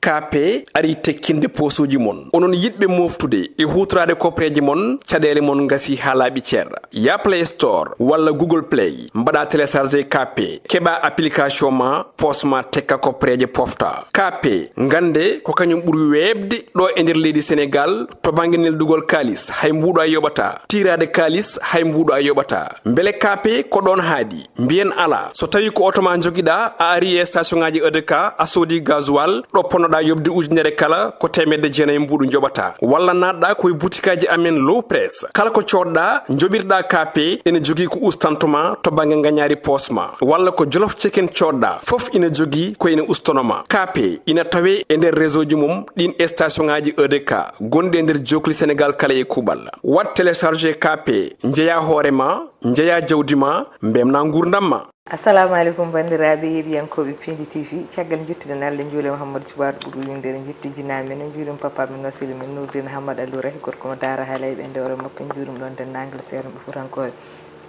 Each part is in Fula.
KP ari tekkinde posuji mon onon yidbe moftude e hutrade kopreji mon cadele mon ngasi halabi cerra ya Play Store walla Google Play mbada télécharger KP keba application ma posma tekka kopreje pofta KP ngande ko kanyum buri webde do e nder leydi Sénégal to banginel dugol kalis hay mbudo a yobata tirade kalis hay mbudo a yobata mbele KP ko don haadi mbien ala so tawi ko automa jogida a ari e station ngaji EDK a sodi gasoil do ponoda yobde ujunere kala ko temedde jeena mbudu jobata walla nadda koy boutikaji amen low press kala ko codda jobirda KP ene jogi ko ustantuma to bangi nganyari posma walla ko jolof chicken codda fof ina jogi ko ina ustonoma KP ina tawe e nder réseau ji mum din station ngaji EDK gonde nder jokli Sénégal kala e kubal wat télécharger KP njeya horema njeya jawdima mbemna ngurdamma. Assalamu alaikum bandiraɓe yeɓiyankoɓe Piindi TV caggal jettuɗen Allah juule Mouhamadou Thioubade ɓuuri windere jetti jinnaɓe men juurum papa men wasili men Nourdine Hamad Alou Rahi gorko mo Daara Haalay ɓe ndewre makko en juurum ɗon dennagal seeɗa ɓe furankoɓe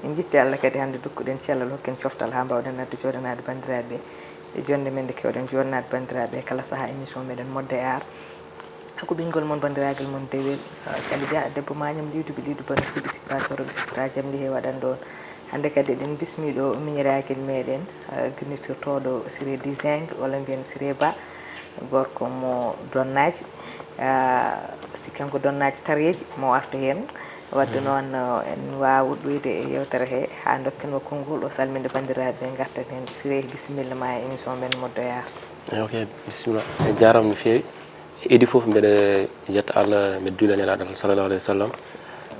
en jetti Allah kadi hannde dokkuɗen cellal hokken coftal ha mbawɗen addu joɗanade bandiraɓe e jonde men nde kewɗen jodnade bandiraɓe kala saaha émission meɗen modde ar ko ɓingol mon bandiragal mon dewel Sali Dia debbo mañam liidu bano fuɗi sippatoroɓe sippira jam li he waɗan ɗon hande kadi eɗen bismiɗo miñiraguel meɗen guinnitirtoɗo Cire Design walla mbiyen Cire Ba gorko mo donnaji sikkanko donnaji tareji mo arta hen wadde noon en wawa woɗɗoyde e yewtere he ha dokkenmo konngol o salminde bandiraɓe gartan hen Cire bisimilla ma e émission men moddoyar. Ok bisimilla jarama no fewi idi fof mbeɗa jetta Allah mbeɗa juula nelaɗo sallallahu alayhi wa sallam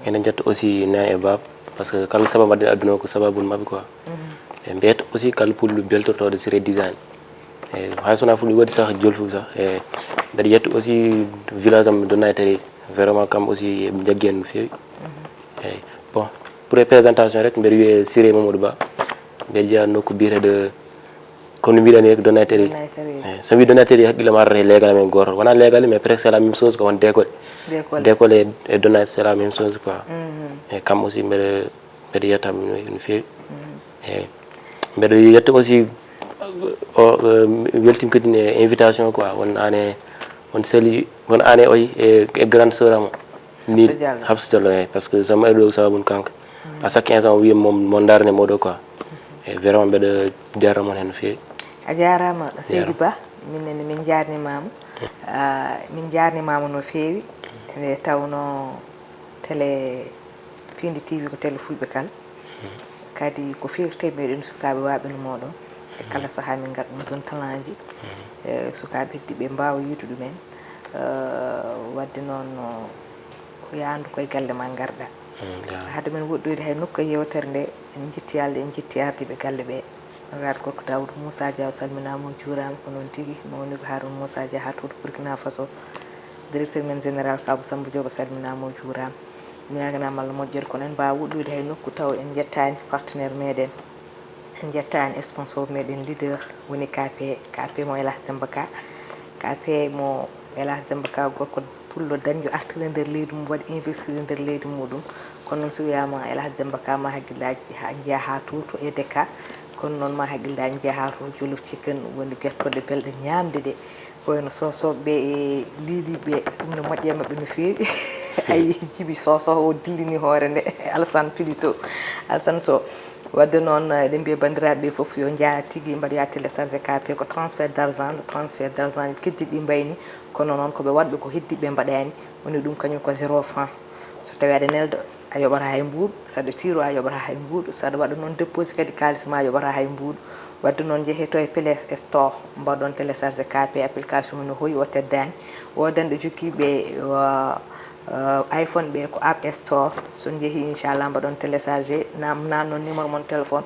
enen jetta aussi na e bab parce que kala sababu adde aduna ko sababun mabɓe quoi e mbiyata aussi kala pullo beltotoɗo Cire Design e hay sona fuɗi waɗi sah jolfu sah e mbeɗa jetta aussi village am donna tareji vraiment kam aussi ɓe jaggi hen no fewi eyyi bon pour présentation rek mbeɗa wiye Cire Mamadou Ba mbeɗa jeeya nokku biyeteɗo comme no mbiɗani rek donateur so wi donateur haqqillema arata e leegal men goto wona leegal mais presque c'est la même chose ko won décolle et donateur c'est la même chose quoi e kam aussi mbeɗa yettamo no fewi eyyi mbeɗa yetta aussi o weltima kadi ne invitation quoi won ane won sali won ane oy e grande sœur amo ni Habsa Diallo eyyi par ce que sama ɗo sababun kanko à chaque instant o wiya mo darne moɗo quoi e vraiment mbeɗa jarramon hen no fewi. A jarama Seydou Ba minenne min jarnimama min jarnimama no fewi nde tawno télé Piindi TV ko télé fulɓe kala kadi ko firte meɗen sukaɓe waɓe no moɗon e kala saaha min gadɗum zone talent ji sukaɓe heddiɓe mbawa yiitu ɗumen wadde noon ko yandu koye galle ma garɗa hade men woɗɗoyde hay nokku e yewtere nde en jetti Allah en jetti ardiɓe galle ɓe raad gorko Daoud Moussa Dia salminama juurama ko noon tigui mawni ko Haroun Moussa Dia ha to Burkina Faso directeur men général Kabou Samba Diop salminama juurama ñaganama Allah moƴƴere kono en mbawa woɗɗoyde hay nokku taw en jettani partenaire meɗen en jettani sponsor meɗen leader woni KP mo Elas Demba Ka KP mo Elas Demba Ka gorko pullo dañjo artire nder leydi mum waɗi investir nder leydi muɗum kono noon so wiyama Elas Demba Ka ma hagguillaji jeeya ha to EDK kono noon ma hagguillaji jeeya ha to jolof chicken woni guertoɗe belɗe ñamde ɗe koyno sosoɓeɓe e liiliɓe ɗum ne moƴƴe mabɓe no fewi ayi jibi soso o dillini hoore nde Alassane Pilito Alassane Sow wadde noon eɗen mbiya bandiraɓe foof yo jaa tigui mbaɗoya téléchargé KP ko transfert d' argent keddiɗi mbayni kono noon koɓe waɗɓe ko heddiɓe mbaɗani woni ɗum kañum ko 0 franc so tawi aɗa neldo a yoɓata hay mbuɗu saɗa tiro a yoɓata hay mbuɗu saɗa waɗa noon déposé kadi kalis ma a yoɓata hay mbuɗu wadde noon jeeheto e Play Store mbaɗon téléchargé KP application no hoyi o teddani wodanɗe jokkiɓe iPhone ɓe ko App Store so jeehi inchallah mbaɗon téléchargé nan noon numéro mon téléphone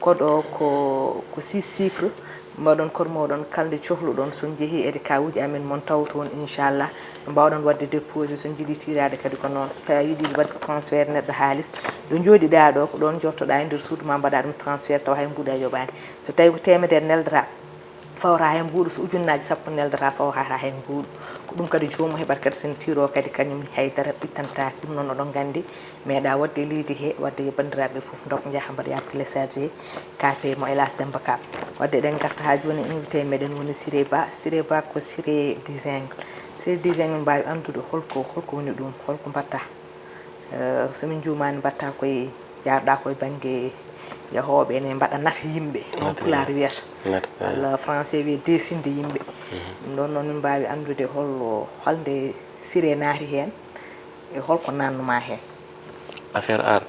code o ko 6 chiffres mbaɗon code moɗon kalde cohluɗon so jeehi ede kawuji amen mon taw toon inchallah mbawɗon wadde déposé so jiiɗi tirade kadi ko noon so tawi yiiɗi wadde transfert neɗɗo haalis ɗo jooɗiɗa ɗo ko ɗon jottoɗa e nder suudu ma mbaɗa ɗum transfert taw hay mbuɗa yoɓani so tawi ko temedere neldata fawra hen buuɗu so ujunnaji sappo neldata fawrata hen buuɗu ko ɗum kadi jomum heɓat kadi sen tiro kadi kañum haydara ɓittantaki ɗum noon oɗon gandi meeɗa wadde leydi he wadde bandiraɓe foof dok jaaha mbaɗa ya téléchargé KP mo Elas Demba Ka wadde eɗen garta ha joni invité meɗen woni Cire Ba ko Cire Design min mbawi andude holko woni ɗum holko mbatta somin jumani mbatta koye jarɗa koye banggue yahoɓe ene mbaɗa nat yimɓe on pulaar wiyata walla français wiye desinde yimɓe ɗum ɗon noon min mbawi andude holde Cire naati hen e holko nannuma hen affaire art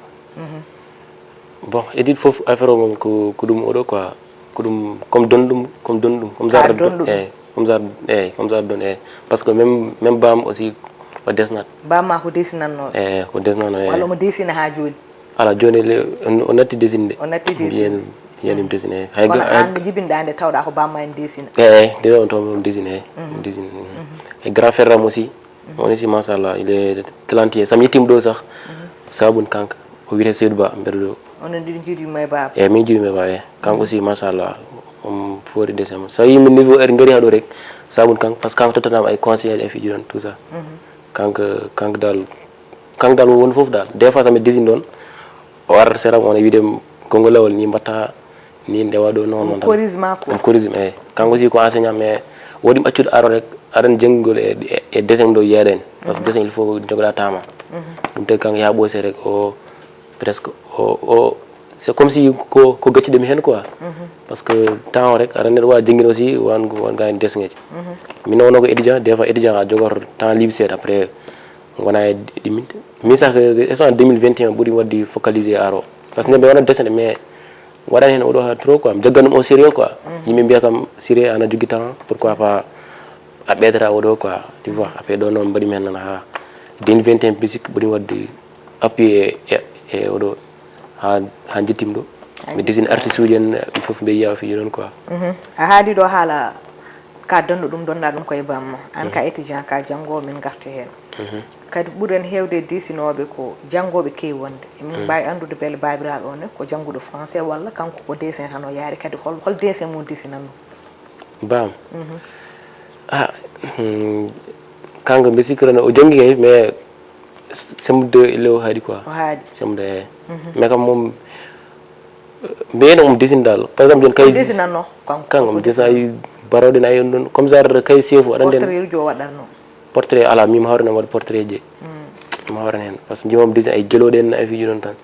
bon edit foof affaire o mom ko ɗum oɗo quoi ko ɗum comme donɗum comme genre comme genre don parce que même bam aussi o desnat bamma ko desinanno ko desnano walla mo desina ha joni ala joni o natti desinde o natti desinde yenim desine hay ga an jibinda nde tawɗa ko bamma en desina dino on taw desine desine e grand frère ram aussi on aussi machallah il est talentueux sam yettim ɗo sax sabun kanka o wiyete Seydou Ba mbeɗa ɗo onon ɗiɗi jiiɗumi e baba min jiiɗumi e baba kanko aussi machallah on foori décembre so yimɓe niveau heure ngari haɗo rek sabun kanko par ce que kanko tottanama ay conseillé e fiji ɗon tout ça kanko dal woni foof dal des fois tami désigne ɗon o arata seram on e wiide konngol lawol ni mbatta ni ndewa ɗo non chorisme kanko aussi ko enseignant mais woɗi ɓaccude aro rek aɗan janggol e dessin ɗo yeeɗani par ce que dessin il faut jogoɗa tama ɗum tagi kanko ya ɓoosi rek o presque c'est comme si ko gacciɗemi hen quoi parce que temps o rek aɗa neɗɗo wawi janggin aussi wonga hen desŋeji min wonno ko étudiant des fois étudiant a jogoto temps libre seeɗa après gona e ɗiminte min sah en 2021 ɓuuri wadde focalisé aro par ce que nde wona desene mais waɗani hen oɗo ha trop quoi mi jagganɗum au sérieux quoi yimɓe mbiya kam Cire ana jogui temps pourquoi pas a ɓeydata oɗo quoi tu vois après ɗo noon mbaɗimi hen nan ha 2021 musique ɓuuri wadde appuyé e oɗo ha jettim ɗo mi dessine artiste uji en foof mbiɗa yiya fiji noon quoi a haali ɗo haala ka donno ɗum donɗa ɗum koye bamma an ka étudiant ka janggowo min garti hen kadi ɓuuren hewde desinoɓe ko janggoɓe kewi wonde min mbawi andude beele babiraɗo o ne ko jangguɗo français walla kanko ko dessin tan o yaari kadi hol dessin mum desinanno bam kanko mbi sikkirano o janggi kay mais semde ile o haadi quoi o haadi semde mais kam moom mbiyeno moom desine dal par exemple joni kay desinanno kanko mi dessin ay baroɗen ay on ɗon comme genre kay seefu aɗa nden portrait jo waɗatno portrait ala mima hawrene waɗa portrait je mi hawrene hen par ce que jimam desine ay jeloɗen ay fiji ɗon tan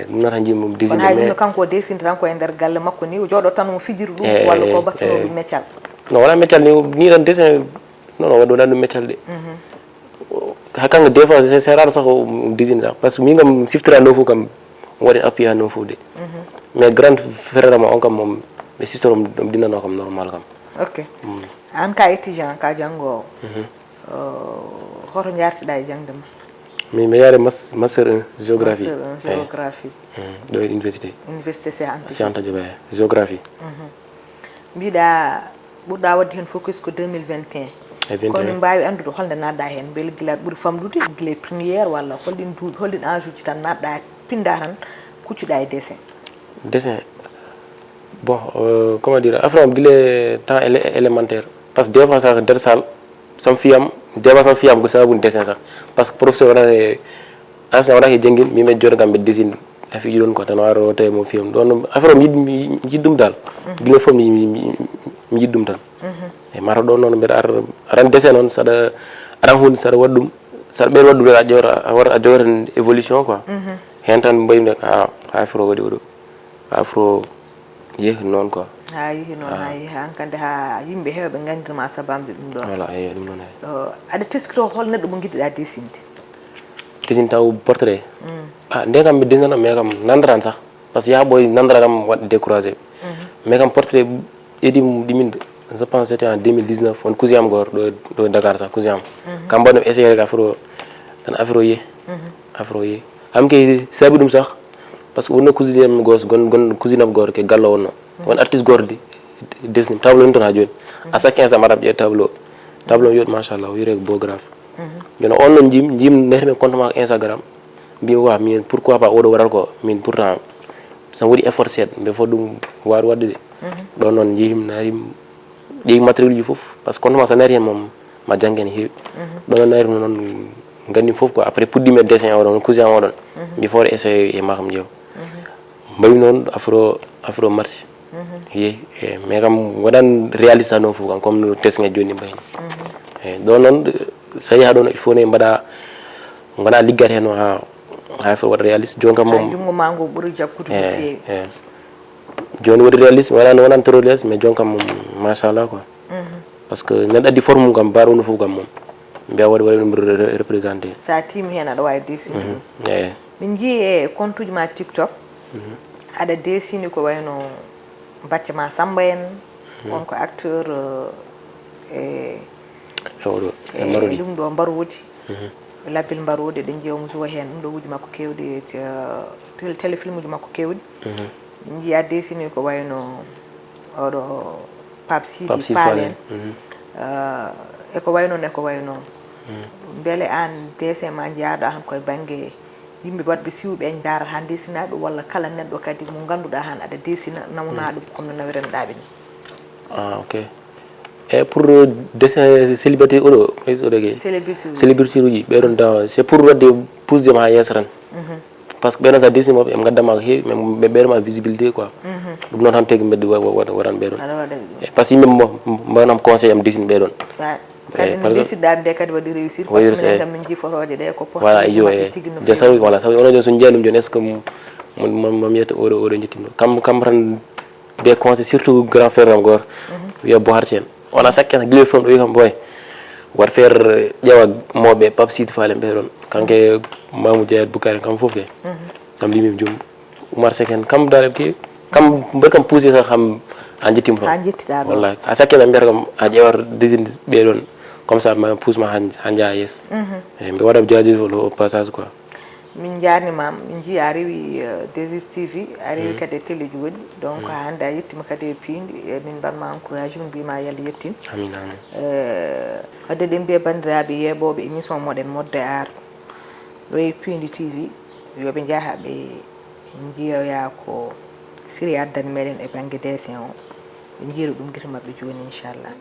ɗum nata jimum desine hay ɗum kanko desinde tan koye nder galle makko ni jooɗo tan mo fijiri ɗum walla ko battuno ɗum meccal non wona meccal ni tan dessin non waɗi wonani ɗum meccal de hay kanko des fois c'est rare sax o desine sax par ce que min kam siftira no fof kam waɗen appuyé ha no fof de mais grande frère ma on kam moom mi siftoro ɗum ɗinnano kam normal kam ok an ka étudiant ka janggowo hoto jartiɗa e jangde ma mi yaari master 1 géographie ɗo e université Cheikh Anta Diop géographie mbiɗa ɓurɗa wadde hen focus ko 2021 kono mbawi andude holde natɗa hen beele gila ɓuuri famɗude guila premiére walla holɗin duuɓi holɗin âge uji tan natɗa pinda tan kuccuɗa e dessin bon comment dire affaire am guila temps élémentaire par ce que des fois sax nder salle sam fiyam des fois sam fiyam ko sabuni dessin sax par ce que professeur waɗane enseignant waɗake janggin min mbiɗa jooɗo kam mbiɗa dessine a fiji ɗon quoi tan waro tawi mo fiyam ɗon affaire am yiɗɗum dal guila foof mi yiɗɗum tan e mata ɗon noon mbiɗa aran dessin noon saɗa aran hunde saɗa waɗa ɗum saɗa ɓeyɗa waɗɗum a jogata évolution quoi hen tan mbayim ha affaire o waɗi oɗo affaire o yeehi noon quoi ha yeehi noon ha yeehi hankande ha yimɓe heewɓe gandirma sabamde ɗum ɗon voilà eyi ɗum noon aɗa teskito hol neɗɗo mo giɗiɗa desinde desine taw portrait nde kam mi desinano mais kam nandaran sax par ce que yaha nandaram waɗde découragé mais kam portrait ɗiɗi ɗiminde je pense c'était en 2019 on cousin am goto ɗo Dakar sax cousin am kam mbaɗno essayé rek affaire o tan affaire o yeehi affaire o yeehi am kay saabi ɗum sax par ce que wonno cousine am goto gon cousine am goto ke gallo wonno won artiste goto desni tableau ni ton ha joni à chaque instant mbaɗa ƴeew tableau yoɗ machallah o wiyete ko beau graphe joni on noon jim netmi compte ma Instagram mbimi min pourquoi pas oɗo waɗata ko min pourtant sam waɗi effort seeɗa mbe fo ɗum wawi wadde de ɗon noon jeeyi matériel ji fof par ce que kontoma so nari hen moom ma jangge hen heewi ɗon noon nari noon gandi fof quoi après puɗɗimi dessin oɗon cousin oɗon mbi fore essayé e makam ƴeew mbawi noon afro marché yeehi mais kam waɗan réaliste ha ɗon fof kam comme no tesŋe joni mbayni eyyi ɗon noon so yaha ɗon il faut ne mbaɗa gona liggata hen ha fo waɗa réaliste joni kam moom jungo ma ngo ɓuuri jakkude no feewi joni waɗi réaliste waɗan trop réaliste mais joni kam moom machallah quoi par ce que neɗɗo addi forme mum kam mbaɗo no fof kam moom mbiya waɗa ɗum représenté sa timi hen aɗa wawi dessine ɗum min jii e compte uji ma TikTok aɗa dessine ko wayno bacca ma Samba en on ko acteur e ɗum ɗo mbarodi labbil mbarodi ɗen jeewmo joue hen ɗum ɗo wuji makko kewɗi téléfilm uji makko kewɗi min jii a dessine ko wayno oɗo Pape Sidi Fall en eko wayno eko wayno beele an dessin ma jaaɗa han koye banggue yimɓe wadɓe siwɓe en daarata han dessinaɓe walla kala neɗɗo kadi mo ganduɗa han aɗa dessina nawna ɗum kono nawiranoɗaɓe ni ok e pour dessin célébrité oɗo célébrité uji ɓeɗon tawa c'est pour wadde pusde ma ha yeeso tan par ce que ɓeɗon sa dessine moɓe ɓe gaddama ko heewi mais ɓeɗoma visibilité quoi ɗum noon tan tagui mbeddi waɗan ɓeɗon par ce que yimɓe mbawnam conseil am dessine ɓeɗon kadi no desiɗɗaɓe ɓe kadi waɗi réussir par ce que minen kam min jii photoje ɗe ko voilà iyo tigui no sawi voilà sawi onon joni so jeeya ɗum joni est ce que mo wiyata oɗo jettimɗo kam tan des conseils surtout grand frère am goto wiya Bohar Thien wona sakkena guila fom ɗo wi kam boy wat faire ƴeewa mawɓe Pape Sidi Fall en ɓeɗon kanke Mamou Diayat Boukari kam foof ke sam limim joom Oumar Seck en kam dare kewi kam mbaɗi kam poussé sa kam ha jettimo toon ha jettiɗa ɗo wallahi a sakkena mbiyata kam a ƴeewat désigne ɓeɗon comme ça ma pousse ma ha jaa yeeso eyyi mbi waɗa jaajifo au passage quoi min jarnimam min jii a rewi 2STV a rewi kadi e télé ji goɗɗi donc hande a yettima kadi e Piindi min mbanma encouragé min mbima yalla yettin amin amin wadde ɗen mbiya bandiraɓe yeeɓoɓe émission moɗen modde ar ɗo e Piindi TV yoɓe jaaha ɓe jiiyoya ko Cire addani meɗen e banggue dessin o ɓe jiira ɗum guite mabɓe joni inchallah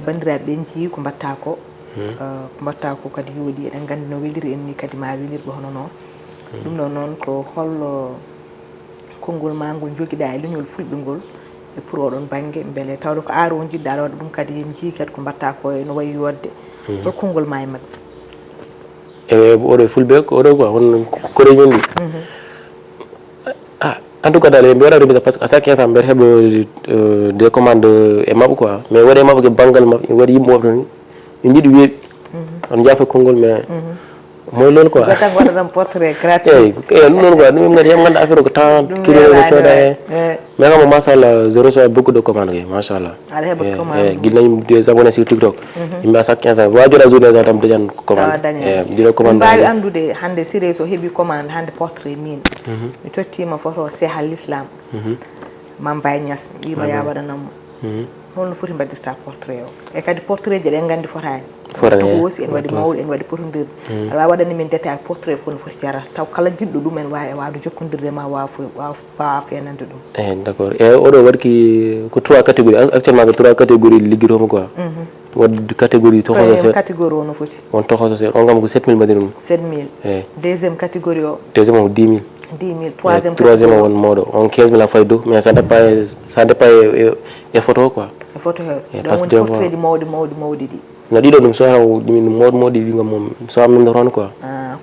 bandiraɓe ɓe jii ko mbatta ko kadi yooɗi eɗen gandi no weliri en ni kadi ma welirɓe hono noon ɗum ɗo noon ko hollo konngol ma ngol joguiɗa e leñol fulɓe ngol e pour oɗon banggue beele tawde ko aar o jiɗɗa aɗa waɗa ɗum kadi en jii kadi ko mbatta ko no wayi yodde hol konngol ma e mabɓe e oɗo fulɓe ko oɗo quoi hon koreñol ɗi en tout cas dal mbi waɗa remise par ce que à chaque instant mbeɗa heeɓa des commandes e mabɓe quoi mais waɗi e mabɓe ke banggal mabɓe waɗi yimɓe mabɓe tan ɓe jiiɗi weeɓi on jaafa konngol mais moy loolu quoi tan waɗatam portrait gratuit eyyi ɗum noon quoi ɗum gadi yam ganda affaire ko temps kilo cooda e mais kam machallah je reçois beaucoup de commandes kay machallah aɗa heeɓa commande guilnayi des abonnés sur TikTok yimɓe à chaque instant wajoɗa journée ga tam dañan commande jiɗo commande mbawi andude hande Cire so heeɓi commande hande portrait min mi tottima photo Cheikh Al Islam Mame Baye Niass wima ya waɗanammo holno foti mbaɗirta portrait o e kadi portrait je ɗen gandi fotani hoosi en waɗi mawɗi en waɗi potodirde aɗa wawi waɗani min détail portrait fof no foti jarata taw kala jiɗɗo ɗum en wawi e wawde jokkodirde ma wawa fenande ɗum d' accord e oɗo waɗi ko 3 catégorie actuellement ko 3 catégorie ligguitomo quoi wadde catégorie tohoso catégorie o no foti on tohoso seeɗa on kam ko 7000 mbaɗiri ɗum 7000 deuxiéme catégorie o deuxiéme o 10000 10 000 troisiéme o won mawɗo on 15000 a fay dow mais ça dépend e photo quoi e photo he ɗon woni portrait ji mawɗi ɗi no ɗiɗo ɗum so haw ɗumin mawɗi ɗi gam mom so ammin toon quoi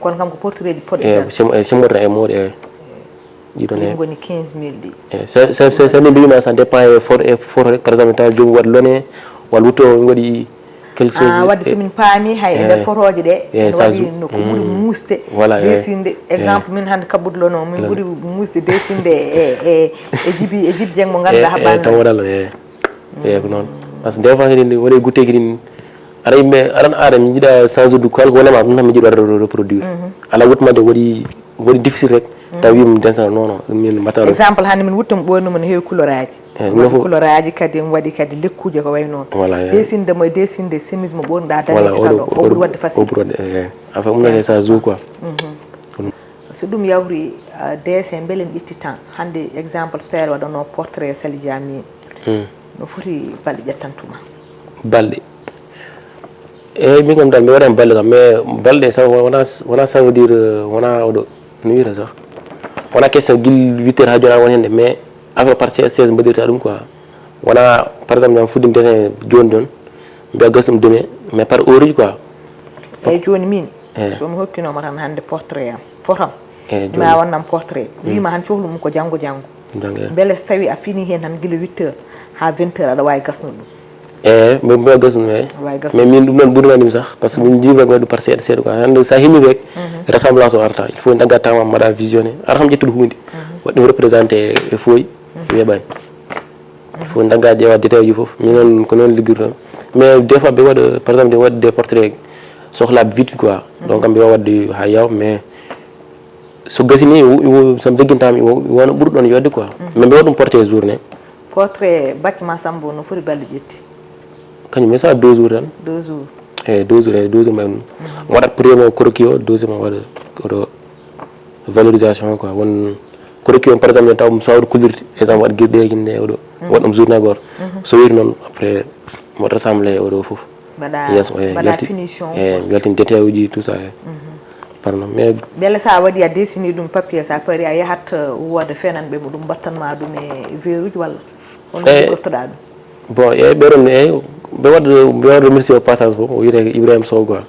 kono kam ko portrait ji poɗɗi simmorta e mawɗi e ɗiɗon ɗi goni 15000 ɗi sa ni mbiyima ça dépend e photo par exemple taw jomum waɗi lone walla wutto waɗi quelque chose wadde somin paami hay e nder photoje ɗe en waɗi no ko ɓuri muusde desinde exemple min hannde kabbudelono min ɓuri muusde desinde e jibi dieng mo ngannduɗa haɓɓan tan waɗalla ko noon par ce que des fois kadi waɗi goute kadi aɗa yimɓe aɗan aada mi jiiɗa change de kala ko wonama ɗum tan mi jiiɗi waɗa reproduire ala wutmade waɗi difficile rek taw wimi densana non min mbatta exemple hannde min wuttomi ɓoynuma no heewi couleur aji couleur aji kadi en waɗi kadi lekkuje ko way noon desinde mo desinde chemise mo ɓornuɗa dañede salo o ɓuri wadde facile enfin ɗum nake ça joue quoi so ɗum yawri dessin beele mi ƴetti temps hannde exemple so tawi aɗa waɗano portrait Sali Diami no foti balɗe ƴettantuma balɗe eyyi min kam dal mi waɗani balɗe kam mais balɗe sa wona ça veut dire wona oɗo no wiyata sax wona question guil 8 heures ha joni a won hende mais affaire par 16 mbaɗirta ɗum quoi wona par exemple jam fuddimi dessin joni ɗon mbiya gasɗum demain mais par heure uji quoi eyyi joni min somi hokkinoma tan hannde portrait am fotam mi a wannam portrait wima han cohlumum ko janggo beele so tawi a fini hen tan guila 8 heures ha 20 heures aɗa wawi gasnude ɗum mbiya gasɗum mais min ɗum noon ɓurdanimi sax par ce que min jiiɓe waɗi par seeɗa seeɗa quoi hande sa himmi rek ressemblance o arta il faut dagga tama mbaɗa visionné ara kam ƴettude hunde waɗi ɗum représenté e fooyi weeɓani il faut dagga ƴeewa détail uji foof min noon ko noon liggirton mais des fois ɓe waɗa par exemple ɓe waɗa des portraits sohlaɓe vite quoi donc kam ɓe wawa wadde ha yaw mais so gasini somi jagguintama wona ɓurɗon yodde quoi mais ɓe waɗa ɗum portrait journée portrait bâtiment Sambo no foti balɗe ƴetti kañum mais ça 2 jours tan 2 jours eyyi 2 jours eyyi 2 jours mayum waɗat premier o croquis o deuxiéme o waɗa oɗo valorisation quoi won croquis on par exemple taw so waɗa coulirde exemple waɗa guirɗe nde oɗo waɗa ɗum journée goto so wiri noon après mo rassemblé oɗo foof mbaɗa finition mi weltini détail uji tout ça pardon mais beele sa waɗi a dessini ɗum papier sa paari a yahat wode fenanɓe mo ɗum battanma ɗum e verre uji walla holno jogottoɗa ɗum bon eyyi ɓeɗon eyyi ɓe waɗa remercier au passage fof o wiyete Ibrahima Sow quoi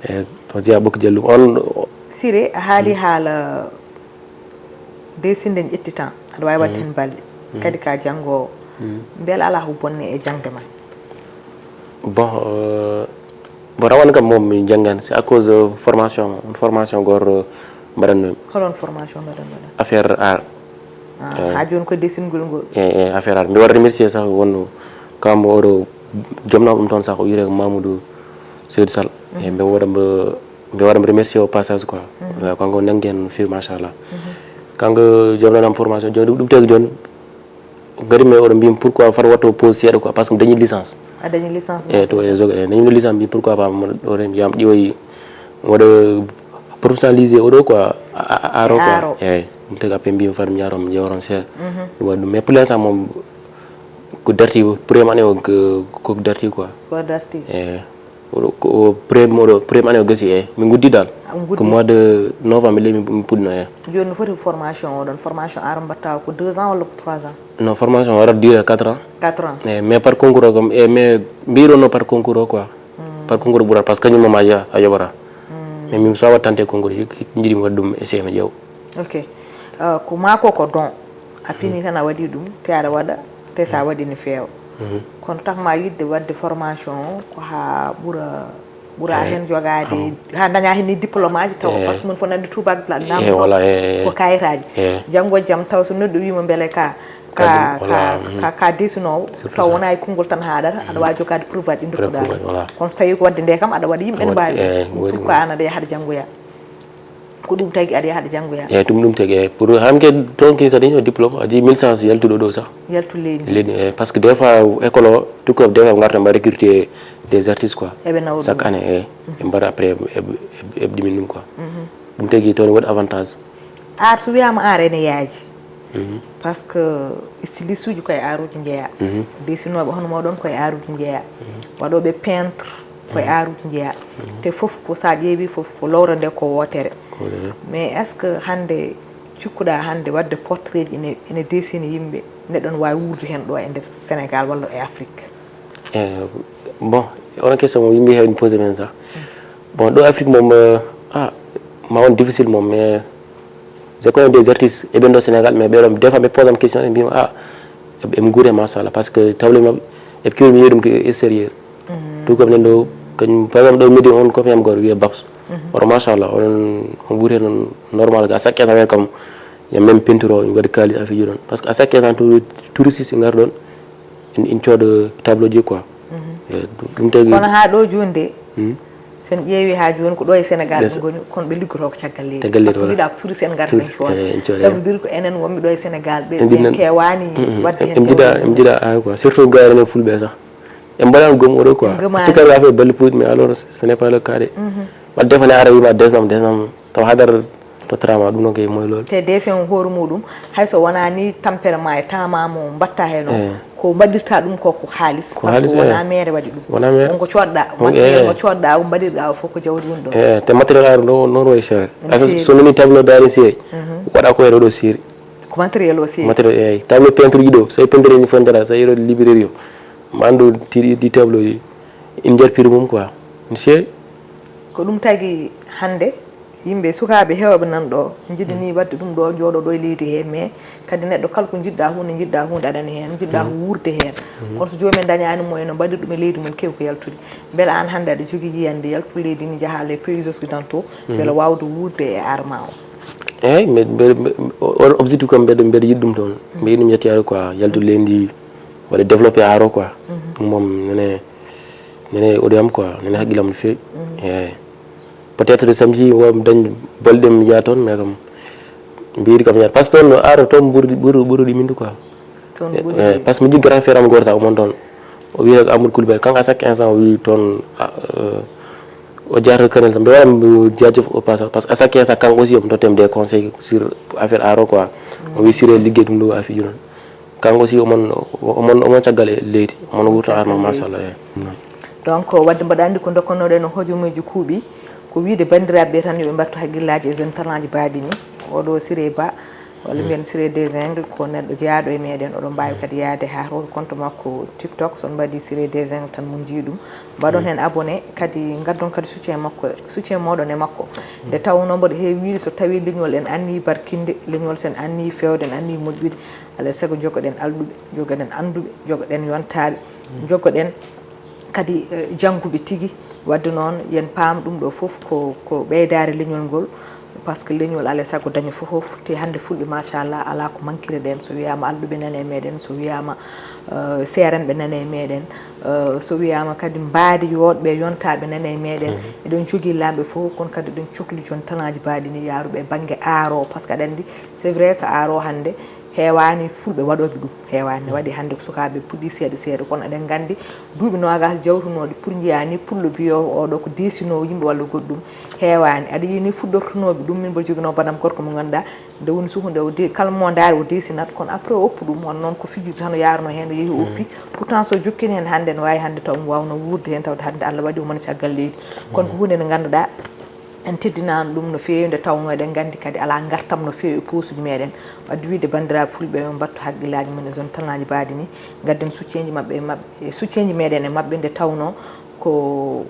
eyyi to jeeya ɓokki jallum on Cire a haali haala desinde ne ƴetti temps aɗa wawi wadde hen balɗe kadi ka janggowo beele ala ko bonne e jangde ma bon rawane kam moom mi janggani c'est à cause formation goto mbaɗannomi holon formation mbaɗannoɗa affaire art ha joni ko desingol ngol eyyi affaire art mbi waɗa remercier sax wonno kam oɗo jomnama ɗum toon sax o wiyete Mamadou Seydou Sall eyyi mbe waɗamo remercier au passage quoi kanko nanggui hen no fewi machallah kanko jomnanam formation joni ɗum tagi joni garimi oɗo mbimi pourquoi far watto pause seeɗa quoi par ce que dañi licence a dañi licence eyyi to e jogue dañino licence mbi pourquoi pas ɗo ren yam ƴiwoyi waɗa professionnalisé oɗo quoi aro quoi eyyi ɗum tagi après mbimi far mi yarom jewron seeɗa ɗum waɗi ɗum mais pour l'instant moom ko darti premier année o ko darti quoi ko darti eyyi ko premier année o gasi eyyi min guddi dal ko mois de novembre leymi mi puɗɗino eyyi joni no foti formation oɗon formation aro mbatta ko 2 ans walla ko 3 ans non formation waɗat duré 4 ans 4 ans eyyi mais par concours o kam mais mbiɗonno par concours o quoi par concours ɓuurat par ce que kañum mom a yoɓata mais min so waɗ tante concours jiiɗimi waɗ ɗum essayé mi ƴeew ok ko mako ko don a fini tan a waɗi ɗum te aɗa waɗa te sa waɗi ne feewa kono takma yidde wadde formation ko ha ɓuura hen jogade ha daña hen ni diplôme aji taw par ce que mon fo nande tubabe plan namdo ko kayitaji janggo jaam taw so neɗɗo wima beele ka desinowo taw wona e konngol tan haɗata aɗa wawi jogade preuve aji dokkuɗa kono so tawi ko wadde nde kam aɗa waɗa yimɓe ne mbawi pourquoi an aɗa yaha aɗa janggoya ko ɗum tagi aɗa yaha janngoya eyyi ɗum tagi pour hamke ton kin sa dañi diplôme aji 1100 yaltuɗo ɗo sax yaltu leydi parce que des fois école o tout comme des fois garta mba recruter des artistes quoi chaque année eyyi ɓe mbaɗa après heɓɗimin ɗum quoi ɗum tagi toon waɗi avantage art so wiyama art ene yaaji par ce que styliste uji koye art uji jeeya desinoɓe hono moɗon koye art uji jeeya waɗoɓe peintre koye art uji jeeya te foof ko sa ƴeewi foof ko lowre nde ko wotere mais est ce que hande cikkuɗa hande wadde portrait ji ene dessine yimɓe neɗɗon wawi wuurdu hen ɗo e nder Sénégal walla e Afrique bon on question mo yimɓe heewni posé men sax bon ɗo Afrique moom ma won difficile moom mais je connais des artistes eɓe ɗo Sénégal mais ɓeɗon des fois ɓe posam question ɓe mbima eɓe guure machallah par ce que tawle mabɓe eɓe kewi mi yiya ɗum ko extérieur tout comme nen ɗo kañum par exemple ɗo midi on copain am goto wiye Babs oto machallah on ɓuuri hen normal ga à chaque instant comme yo même peinture o waɗi kalis affaire ji ɗon par ce que à chaque instant touriste ngar ɗon in cooda tableau ji quoi ɗum tagi kono ha ɗo joni de sen ƴeewi ha joni ko ɗo e Sénégal ɗum goni kono ɓe liggoto ko caggal leydi par ce que mbiɗa touriste en garta hen coon ça veut dire ko enen wonɓe ɗo e Sénégal ɓe kewani wadde hen em jiiɗa ar quoi surtout gayre enen fulɓe sax en mbaɗani goom oɗo quoi cikkaɗo affaire balle puyɗe mais alors ce n'est pas le cas de wadde defane ara wima desnam taw hadar to trama ɗum noon kay moy lool te dessin hoore muɗum hayso wona ni tampere ma e tamamo mbatta hen o ko mbaɗirta ɗum ko haalis par ce que wona mere waɗi ɗum wonko coɗɗa ko coɗɗa ko mbaɗirɗa o fof ko jawdi woni ɗo te matériel ar noon way cher so nani tableau daari si waɗa ko heɗo ɗo séri ko matériel o séri matériel eyyi tableau peintre ji ɗo so peintre ni fo jara so yeɗo librairie o ma andu ɗi tableau ji in jarpiri mum quoi ne séri ko ɗum tagui hande yimɓe sukaɓe hewɓe nanɗo jiɗi ni wadde ɗum ɗo jooɗo ɗo e leydi he mais kadi neɗɗo kala ko jiɗɗa hunde aɗani hen jiɗɗa ko wurde hen kono so jomumen dañani moyen no mbaɗir ɗum e leydi mum kewi ko yaltude beele an hande aɗa jogui yiyande yaltu leydi ni jaaha les pays occidentaux beele wawde wurde e arma o eyyi mais objectif kam mbeɗa yiɗi ɗum toon mbe yiɗum yettiyade quoi yaltude leydi waɗa développé aro quoi ɗum moom nene oɗoyam quoi nene haqqilam no fewi eyyi peut être samji wom dañ bolɗe mi yiya toon mais kam mbiri kam yiyata par ce que toon no ara toon ɓuuriɗi mindu quoi par ce que mi jii grand frère am goto sa omon toon o wiyata ko Amadou Coulibaly kanko à chaque instant o wi toon o jeyata kanel tan mbe waɗa jaajëf au passage par ce que à chaque instant kanko aussi omo tottemo des conseils sur affaire aro quoi o wi Cire ligguey ɗum ɗo affaire ji noon kanko aussi omon caggal e leydi omon wurta arno machallah eyyi donc wadde mbaɗa andi ko dokkonoɗen no hojomuji kuuɓi ko wiide bandiraɓe ɓe tan yoɓe mbattu haqqillaji e jeune talent ji baadini oɗo Cire Ba walla mbiyen Cire Design ko neɗɗo jeyaaɗo e meɗen oɗon mbawi kadi yaade ha to compte makko TikTok son mbaɗi Cire Design tan mo jiiɗum mbaɗon hen abonné kadi gaddon kadi soutien moɗon e makko nde tawno mboɗo heewi wiide so tawi leñol en anni barkinde leñol sen anni fewde en anni moƴƴude alay saago jogoɗen alɗuɓe jogoɗen anduɓe jogoɗen yontaɓe jogoɗen kadi jangguɓe tigui wadde noon yen paam ɗum ɗo foof ko ɓeydare leñol ngol par ce que leñol alay saago daña fof te hande fulɓe machallah ala ko manquire ɗen so wiyama alɗuɓe nane meɗen so wiyama seeranɓe nane meɗen so wiyama kadi mbaadi yoɗɓe yontaɓe nane meɗen eɗen jogui lamɓe fof kono kadi eɗen cohli jon tanaji baadini yaruɓe banggue aro par ce que aɗa andi c' est vrai que aro hande heewani fulɓe waɗoɓe ɗum heewani ne waɗi hande ko sukaɓe puɗɗi seeɗa kono eɗen gandi duuɓi nogas jawtunoɗe pour jiyani pullo biyowo oɗo ko desinowo yimɓe walla goɗɗum heewani aɗa yini fuɗɗortonoɓe ɗum min mbo joguino badam gorko mo ganduɗa nde woni sukunde o kala mo daari o desinat kono après o oppu ɗum on noon ko fijirde tan o yarno hen o yeehi oppi pourtant so jokkini hen hande ne wawi hande taw mo wawno wurde hen tawde hande Allah waɗi omona caggal leydi kono ko hunde nde ganduɗa en teddinano ɗum no fewi nde tawno eɗen gandi kadi ala gartam no fewi e posuji meɗen wadde wiide bandiraɓe fulɓe ɓe mbattu haqqillaji mumen e zone tanaji baadini gadden soutien ji mabɓe soutien ji meɗen e mabɓe nde tawno ko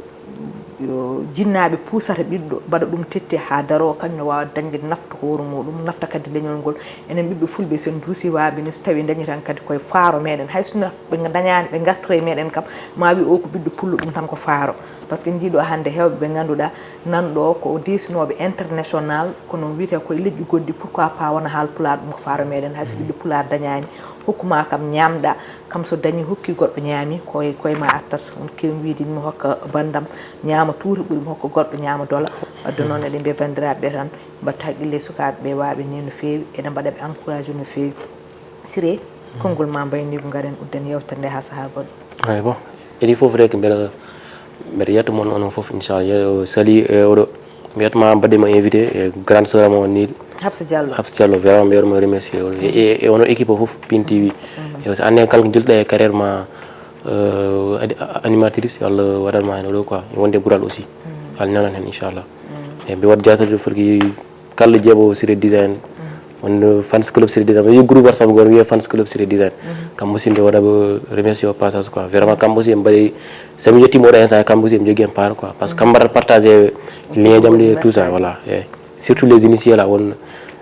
jinnaɓe puusata ɓiɗɗo mbaɗa ɗum tetti ha daro kañum wawa dañde nafta hoore muɗum nafta kadi leñol ngol enen ɓiɓɓe fulɓe sen duusi waabini so tawi dañi tan kadi koye faaro meɗen hayso ɓe dañani ɓe gartira e meɗen kam ma wi o ko ɓiɗɗo pullo ɗum tan ko faaro par ce que jiiɗo hande hewɓe ɓe ganduɗa nanɗo ko desinoɓe international kono wiyete koye leƴƴi goɗɗi pourquoi pas wona haal pulaar ɗum ko faaro meɗen hayso ɓiɗɗo pulaar dañani hokkuma kam ñamɗa kam so dañi hokki goɗɗo ñaami koye ma attat on kewi wiide mi hokka bandam ñaama tuuri ɓuuri mi hokka goɗɗo ñaama dola wadde noon eɗen mbiya bandiraɓe ɓe tan mbatta haqqille sukaɓe ɓe waɓe ni no fewi eɗen mbaɗaɓe encouragé no fewi Cire konngol ma mbayni ko garen udden yewtere nde ha saaha goɗɗo ay bon edi fof rek mbeɗa yetta moon onon fof inchallah sali oɗo mi yettama mbaɗɗema invité e grande sœur mo ni Habsa Diallo vraiment mi yormo remercier e onon équipe o fof Piindi TV so anne kala ko jilɗa e carrière ma animatrice walla waɗatma hen oɗo quoi wonde ɓuural aussi Allah ñanan hen inchallah e mbi wat jatorde forki kala jeeɓo Cire Design on fans club Cire Design yi groupe WhatsApp goto wiye fans club Cire Design kam aussi mbi waɗaɓe remercier au passage quoi vraiment kam aussi mbaɗi somi yettimo oɗo instant kam aussi mi jogui hen part quoi par ce que kam mbaɗat partager lien jam ɗi tout ça voilà surtout les initiés là won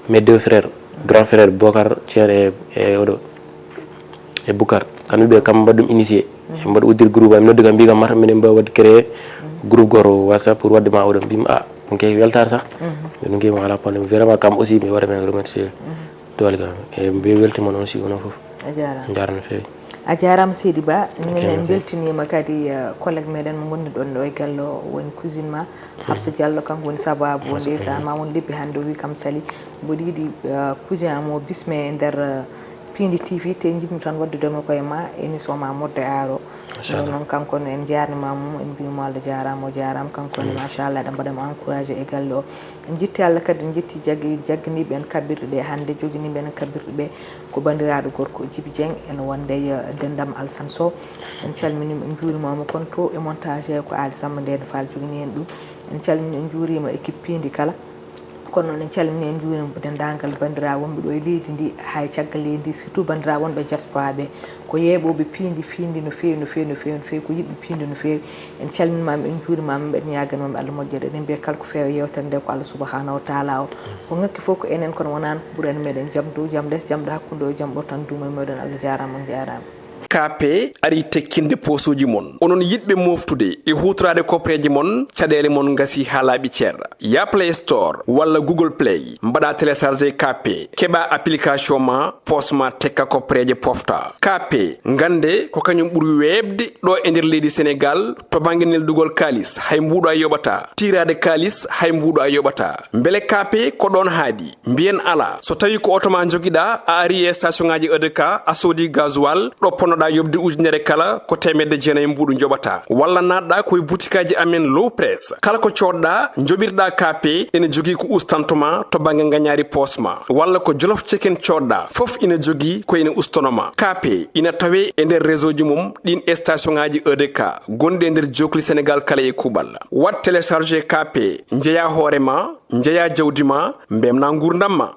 mes deux frères grand frère Bokar Thierno e oɗo e Boukar kamɓe kam mbaɗ ɗum initié mbaɗa uddir groupe am noddi kam mbi kam mata minen mbawa wadde créé groupe goto WhatsApp pour wadde ma oɗo mbima ɗum kay weltare sax ɗum guima ala probléme vraiment kam aussi mi waɗa men remercier dole kam e mbi weltima noon aussi onon foof a jarama no fewi a jarama Seydi Ba minen beltinima kadi collègue meɗen mo gonni ɗon ɗo e galle o woni cousine ma Habsa Diallo kanko woni sababu o ndeysan ma won lebbi hande o wi kam sali mboɗo yiiɗi cousin am o bisme e nder Piindi TV te jiɗmi tan waddudema koye ma émission ma modde aro noon kanko en jarnima mum en mbimo Allah jarama o jarama kanko ne machallah ɗe mbaɗama encouragé e galle o en jitti Allah kadi en jitti jagganiɓe en kaɓirɗe ɗe hande joguiniɓe en kaɓirɗe ɓe ko bandiraɗo gorko Djiby Dieng ene wonde dendam Alassane Sow en calminima en juurimama kono to e montage ko Ali Samba Ndede Fall jogini hen ɗum en calmini en juurima équipe Piindi kala kono noon en calmini en juurima dendagal bandiraɓe wonɓe ɗo e leydi ndi hay caggal leydi ndi surtout bandiraɓe wonɓe diaspora ɓe ko yeeɓoɓe Piindi fiindi no fewi no fewi no fewi no fewi ko yiɗɓe Piindi no fewi en calminimama en juurimama mbeɗen ñaganimama Allah moƴƴere eɗen mbiya kala ko fewa yewtere nde ko Allah subahanahu wa taala o ko ngakki fof ko enen kono wonano ko ɓuurani meɗen jaam dow jaam less jaam ɗo hakkude o jaam ɓo tan duuma e meɗen Allah jarama on jarama KP ari tekkinde posuji mon onon yidɓe moftude e hutorade koppeje mon caɗele mon gasi ha laaɓi ceerra ya Play Store walla Google Play mbaɗa téléchargé KP keɓa application ma posma tekka koppeje pofta KP gande ko kañum ɓuuri webde ɗo e nder leydi Sénégal to banggue neldugol kalis hay mbuɗo a yoɓata tirade kalis hay mbuɗo a yoɓata beele KP ko ɗon haadi mbiyen ala so tawi ko auto ma joguiɗa a ari e station ngaji EDK a soodi gasoil ɗo ponnoɗa yobde ujunere kala ko temedde jeenayyi mbuɗu joɓata walla natɗa koye boutikaji amen low press kala ko coɗɗa joɓirɗa KP ene jogui ko ustantoma to banggue gagnari posma walla ko jolof chicken coɗɗa foof ina jogui ko ene ustanoma KP ina tawe e nder réseau ji mum ɗin station ngaji EDK gonɗi e nder jokli Sénégal kala e kuuɓal wat téléchargé KP jeeya hoorema jeeya jawdi ma mbemna gurdam ma